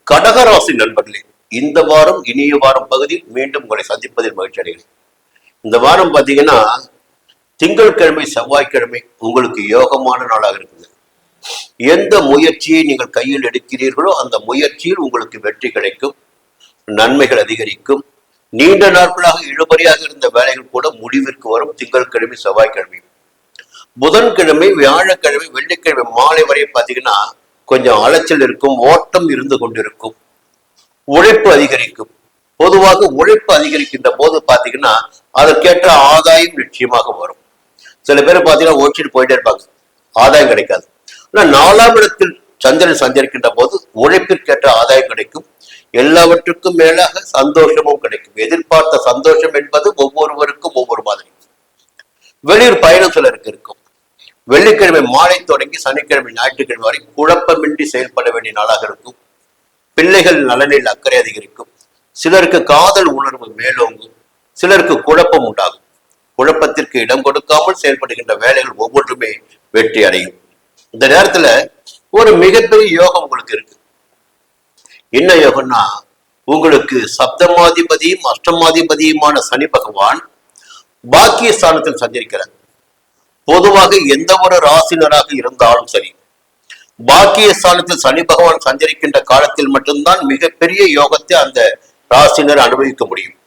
கடகராசி நண்பர்களே, இந்த வாரம் இனிய வாரம் பகுதியில் மீண்டும் உங்களை சந்திப்பதில் மகிழ்ச்சி அடைகிறேன். இந்த வாரம் பார்த்தீங்கன்னா திங்கட்கிழமை செவ்வாய்க்கிழமை உங்களுக்கு யோகமான நாளாக இருக்குது. எந்த முயற்சியை நீங்கள் கையில் எடுக்கிறீர்களோ அந்த முயற்சியில் உங்களுக்கு வெற்றி கிடைக்கும், நன்மைகள் அதிகரிக்கும். நீண்ட நாட்களாக இழுபறியாக இருந்த வேலைகள் கூட முடிவிற்கு வரும். திங்கட்கிழமை செவ்வாய்க்கிழமை, புதன்கிழமை வியாழக்கிழமை வெள்ளிக்கிழமை மாலை வரை பார்த்தீங்கன்னா கொஞ்சம் அலைச்சல் இருக்கும், ஓட்டம் இருந்து கொண்டிருக்கும், உழைப்பு அதிகரிக்கும். பொதுவாக உழைப்பு அதிகரிக்கின்ற போது பாத்தீங்கன்னா அதற்கேற்ற ஆதாயம் நிச்சயமாக வரும். சில பேர் பாத்தீங்கன்னா ஓடிட்டு போயிட்டே இருப்பாங்க, ஆதாயம் கிடைக்காது. ஆனா 4ஆம் இடத்தில் சந்திரன் சஞ்சரிக்கின்ற போது உழைப்பிற்கேற்ற ஆதாயம் கிடைக்கும். எல்லாவற்றுக்கும் மேலாக சந்தோஷமும் கிடைக்கும். எதிர்பார்த்த சந்தோஷம் என்பது ஒவ்வொருவருக்கும் ஒவ்வொரு மாதிரி. வெளியூர் பயணம் சிலருக்கு இருக்கும். வெள்ளிக்கிழமை மாலை தொடங்கி சனிக்கிழமை ஞாயிற்றுக்கிழமை வரை குழப்பமின்றி செயல்பட வேண்டிய நாளாக இருக்கும். பிள்ளைகள் நலனில் அக்கறை அதிகரிக்கும். சிலருக்கு காதல் உணர்வு மேலோங்கும், சிலருக்கு குழப்பம் உண்டாகும். குழப்பத்திற்கு இடம் கொடுக்காமல் செயல்படுகின்ற வேலைகள் ஒவ்வொன்றுமே வெற்றி அடையும். இந்த நேரத்துல ஒரு மிகப்பெரிய யோகம் உங்களுக்கு இருக்கு. என்ன யோகம்னா, உங்களுக்கு சப்தமாதிபதியும் அஷ்டமாதிபதியுமான சனி பகவான் பாக்கிய ஸ்தானத்தில் சஞ்சரிக்கிறார். பொதுவாக எந்த ஒரு ராசினராக இருந்தாலும் சரி, பாக்கிய ஸ்தானத்தில் சனி பகவான் சஞ்சரிக்கின்ற காலத்தில் மட்டும்தான் மிகப்பெரிய யோகத்தை அந்த ராசினர் அனுபவிக்க முடியும்.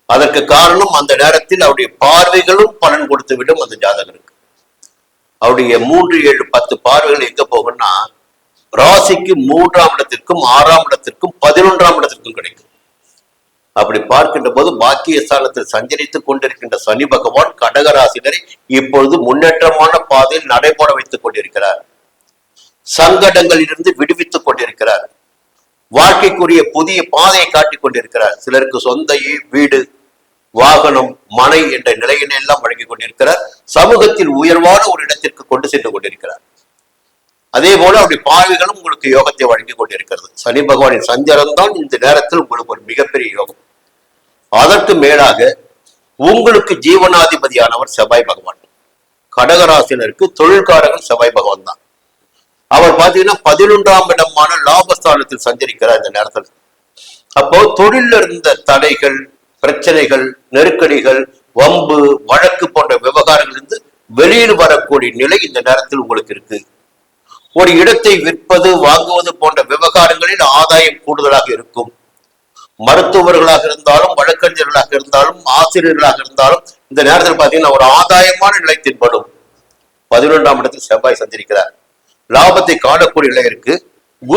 அதற்கு காரணம் அந்த நேரத்தில் அவருடைய பார்வைகளும் பலன் கொடுத்து விடும் அந்த ஜாதகருக்கு. அவருடைய 3, 7, 10 பார்வைகள் எங்க போகும்னா ராசிக்கு 3ஆம் இடத்திற்கும் 6ஆம் இடத்திற்கும் 11ஆம் இடத்திற்கும் கிடைக்கும். அப்படி பார்க்கின்ற போது பாக்கிய ஸ்தானத்தில் சஞ்சரித்துக் கொண்டிருக்கின்ற சனி பகவான் கடகராசினரை இப்பொழுது முன்னேற்றமான பாதையில் நடைபெற வைத்துக் கொண்டிருக்கிறார். சங்கடங்களிலிருந்து விடுவித்துக் கொண்டிருக்கிறார். வாழ்க்கைக்குரிய புதிய பாதையை காட்டிக் கொண்டிருக்கிறார். சிலருக்கு சொந்த வீடு, வாகனம், மனை என்ற நிலையினை எல்லாம் வழங்கிக் கொண்டிருக்கிறார். சமூகத்தில் உயர்வான ஒரு இடத்திற்கு கொண்டு சென்று கொண்டிருக்கிறார். அதே போல அவருடைய பார்வைகளும் உங்களுக்கு யோகத்தை வழங்கி கொண்டிருக்கிறது. சனி பகவானின் சஞ்சாரம் தான் இந்த நேரத்தில் உங்களுக்கு ஒரு மிகப்பெரிய யோகம். அதற்கு மேலாக உங்களுக்கு ஜீவனாதிபதியானவர் செவ்வாய் பகவான். கடகராசினருக்கு தொழில்காரர்கள் செவ்வாய் பகவான் தான். அவர் பாத்தீங்கன்னா 11ஆம் இடமான லாபஸ்தானத்தில் சஞ்சரிக்கிறார் இந்த நேரத்தில். அப்போ தொழில இருந்த தடைகள், பிரச்சனைகள், நெருக்கடிகள், வம்பு, வழக்கு போன்ற விவகாரங்கள் இருந்து வெளியில் வரக்கூடிய நிலை இந்த நேரத்தில் உங்களுக்கு இருக்கு. ஒரு இடத்தை விற்பது, வாங்குவது போன்ற விவகாரங்களில் ஆதாயம் கூடுதலாக இருக்கும். மருத்துவர்களாக இருந்தாலும், வழக்கறிஞர்களாக இருந்தாலும், ஆசிரியர்களாக இருந்தாலும் இந்த நேரத்தில் பாத்தீங்கன்னா ஒரு ஆதாயமான நிலை தென்படும். 11ஆம் இடத்தில் செவ்வாய் சஞ்சரிக்கிறார். லாபத்தை காணக்கூடிய நிலை இருக்கு. குரு